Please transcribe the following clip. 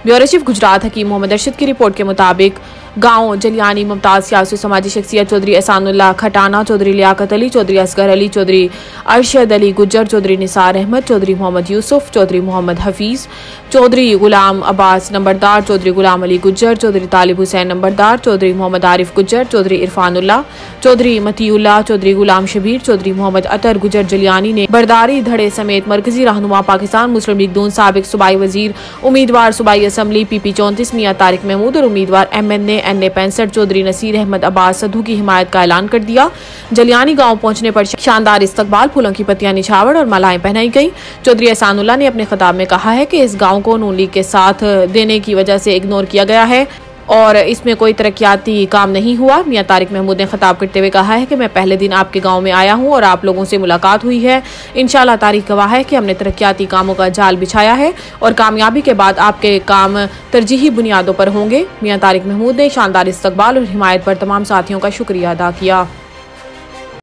Bureau chief Gujarat हकीम मोहम्मद अरशद की report के मुताबिक गांव जलियानी मुमताज सियासी समाजी शख्सियत चौधरी एहसानुल्लाह खटाना, चौधरी लियाकत अली, चौधरी असगर अली, चौधरी अरशद अली गुज्जर, चौधरी निसार अहमद, चौधरी मोहम्मद यूसुफ, चौधरी मोहम्मद हफीज़, चौधरी गुलाम अब्बास नंबरदार, चौधरी गुलाम अली गुज्जर, चौधरी तालिब हुसैन नंबरदार, चौधरी मोहम्मद आरिफ गुज्जर, चौधरी इरफानुल्लाह, चौधरी मतीउल्लाह, चौधरी गुलाम शबीर, चौधरी मोहम्मद अतर गुज्जर जलियानी ने बरदारी धड़े समेत मरकजी रहनुमा पाकिस्तान मुस्लिम लीग नून साबिक सूबाई वजीर, उम्मीदवार सूबाई असम्बली PP 34 मियां तारिक महमूद और उम्मीदवार MNA NA 65 चौधरी नसीर अहमद अब्बास सद्धू की हिमायत का ऐलान कर दिया। जलियानी गांव पहुंचने पर शानदार इस्तकबाल, फूलों की पत्तियां निछावर और मालाएं पहनाई गई। चौधरी एहसानुल्लाह ने अपने खिताब में कहा है कि इस गांव को नून लीग के साथ देने की वजह से इग्नोर किया गया है और इसमें कोई तरक्याती काम नहीं हुआ। मियां तारिक महमूद ने खिताब करते हुए कहा है कि मैं पहले दिन आपके गांव में आया हूं और आप लोगों से मुलाकात हुई है। इंशाल्लाह तारीख गवाह है कि हमने तरक्याती कामों का जाल बिछाया है और कामयाबी के बाद आपके काम तरजीही बुनियादों पर होंगे। मियां तारिक महमूद ने शानदार इस्तकबाल और हिमायत पर तमाम साथियों का शुक्रिया अदा किया।